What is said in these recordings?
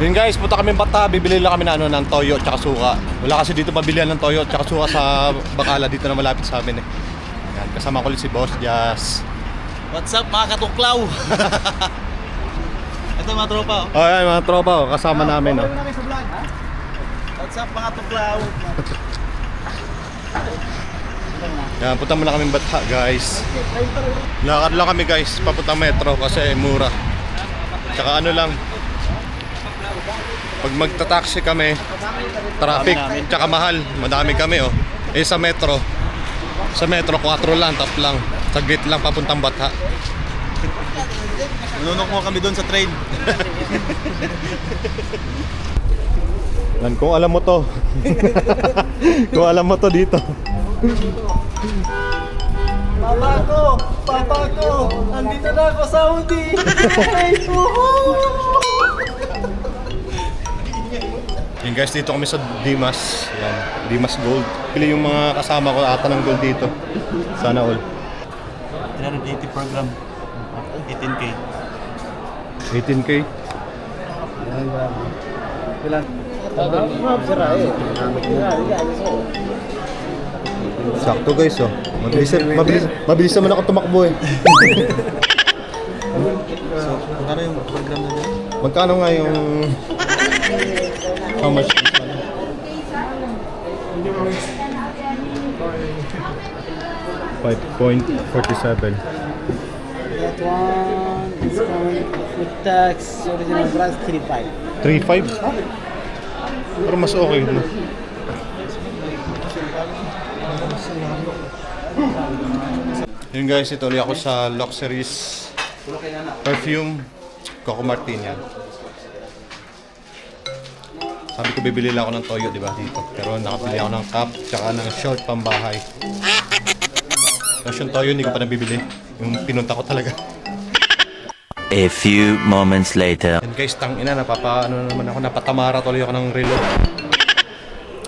Yun guys, punta kami Bata, bibili lang kami ng toyo at suka. Wala kasi dito mabilihan ng toyo at suka sa Bacala, dito na malapit sa amin eh. Yan, kasama ko ulit si Boss Jazz. What's up mga katuklaw? Ito mga tropa. Oh, yan mga tropa, kasama namin. Oh. What's up mga tuklaw? Yan, punta muna kami Bata guys. Lakad lang kami guys, papunta metro kasi mura. Tsaka ano lang, pag magta-taxi kami, traffic, tsaka mahal, madami kami oh. Eh sa metro 4 lang, tap lang. Saglit lang papuntang Bata. Nunok mo kami doon sa train. Yan, kung alam mo to. Kung alam mo to dito. Papa ko, andito na ako sa Saudi. Yan guys, dito kami sa Dimas. Yan, Dimas Gold. Pili yung mga kasama ko ata ng gold dito. Sana all. 380 program. 18K. 18K. Ilan? Sakto guys oh. Mabilis naman ako tumakbo eh. So, magkano yung program na niya? Magkano nga yung... How much is one? 5.47. That one is with tax, original price 3.5. 3.5? Pero mas okay no? Yun guys, ito ulit ako sa Luxuries Perfume Coco Martin yan. Sabi ko bibili lang ako ng toyo, di ba, dito. Pero nakabili ako ng cup, tsaka ng short pambahay. Tapos yung toyo, hindi ko pa nabibili. Yung pinunta ko talaga. A few moments later. And guys, tangina, napatamara tuloy ako ng relo.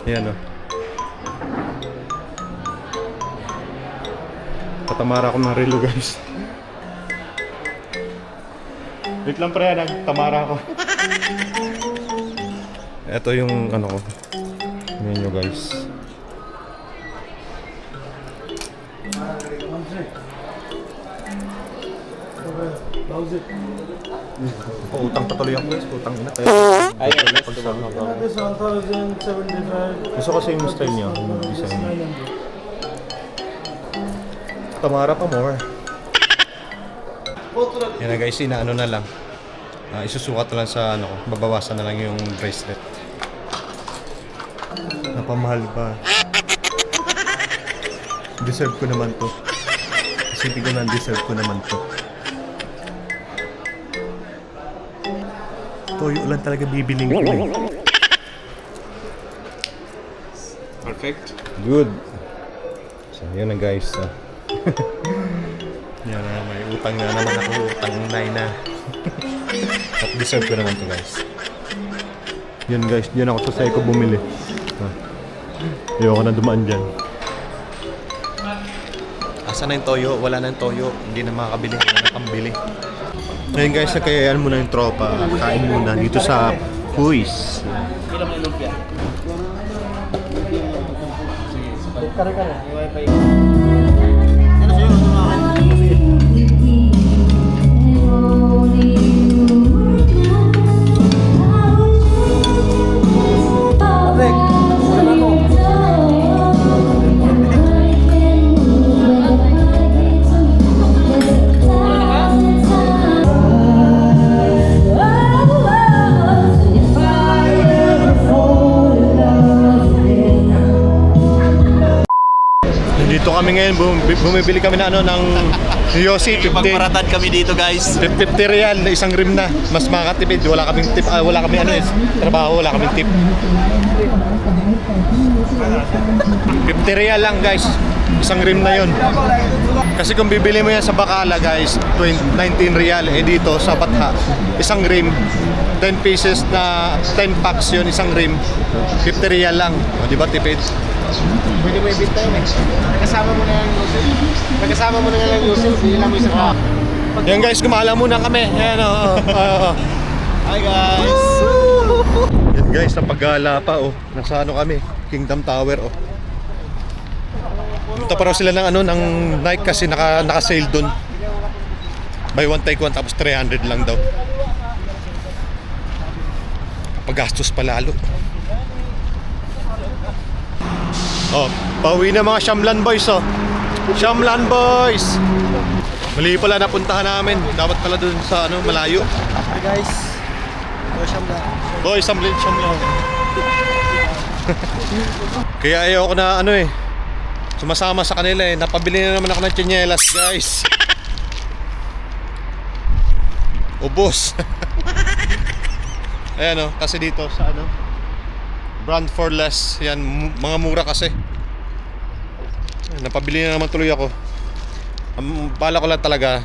Ayan o. Patamara ako ng relo guys. Wait lang pre, tamara ako. Ito yung ano ko. Tingnan nyo guys. Pautang patuloy ako guys, putang ina. Gusto kasi yung style niya, yung design niya. Tamara pa more. Yan na guys, inaano na lang. Isusukat na lang sa ano ko, babawasan na lang yung bracelet. Napamahal ba? Deserve ko naman to. Isipin ko na deserve ko naman to. Toyo lang talaga bibiling ko eh. Perfect. Good. So yun na guys. Yan na, may utang na naman ako. Utang na. At deserve ko naman to guys. Yan guys, diyan ako sa Seiko bumili. Ayoko na dumaan dyan. Asa na yung toyo? Wala na yung toyo. Hindi na makakabili. Wala na pambili. Ngayon guys, nagkayaan muna yung tropa. Kain muna dito sa Puis. Kailan mo yung lumpia? Sige, kare-kare. Yung wifi. Ano sa'yo? Ano na akin? Dito kami ngayon, bumibili kami na ng Yossi 50. Pagparatan kami dito guys. 50 real na isang rim na. Mas makakatipid. Wala kaming tip. Wala kami trabaho. Wala kaming tip. 50 real lang guys. Isang rim na yon. Kasi kung bibili mo yan sa Bacala guys, 19 real. Eh dito sa Batha, isang rim, 10 pieces na 10 packs yun, isang rim, 50 real lang. O, di ba tipid? Pwede mo ibenta yun eh. Nagkasama mo na yung Yusuf. Nagkasama mo na nga lang Yusuf. Hindi lang mo isang Yan guys, kumala muna kami. Yan o. Hi guys. Guys, napaggala pa oh. Nasa ano kami, Kingdom Tower oh. Punta pa raw sila ng ano ng Nike kasi naka-sale doon. Buy one take one tapos 300 lang daw. Pagastos pa lalo. Oh, pauwi na mga Shyamlan boys oh. Shyamlan boys. Mali pala napuntahan namin. Dapat pala doon sa ano malayo. Hi guys. Shyamlan. Boy, Shyamlan. Kaya ayaw ko na ano eh. Sumasama sa kanila eh. Napabili na naman ako ng tsinelas, guys. Ubos. Ayan oh, kasi dito sa ano Brand for less. Yan, mga mura kasi. Napabili na naman tuloy ako. Ang bala ko lang talaga,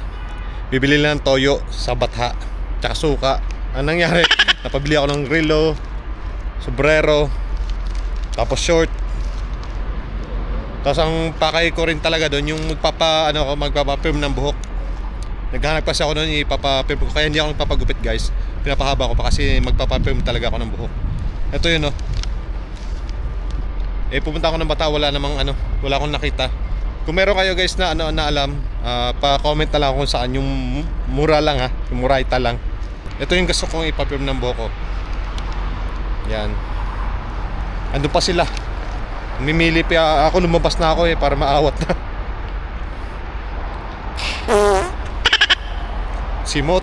bibili lang ng toyo sa Batha tsaka suka. Anong nangyari? Napabili ako ng Grillo, sombrero, tapos short. Tapos ang pakay ko rin talaga doon yung magpapa-film ng buhok. Naghanap kasi ako noon ipapa-film ko, kaya hindi ako nagpapagupit guys. Pinapahaba ko pa kasi magpapa-film talaga ako ng buhok. Ito yun oh. Pupunta ako ng Bata, wala akong nakita. Kung meron kayo guys na na alam, pa-comment na lang kung saan yung mura lang ha, yung muraita lang. Ito yung gusto kong ipa-film ng buhok ko. Yan. Andun pa sila. Mimili pa ako, lumabas na ako para maawat na. Simot.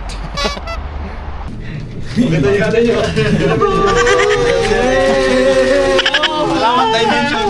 Salamat, Dimension.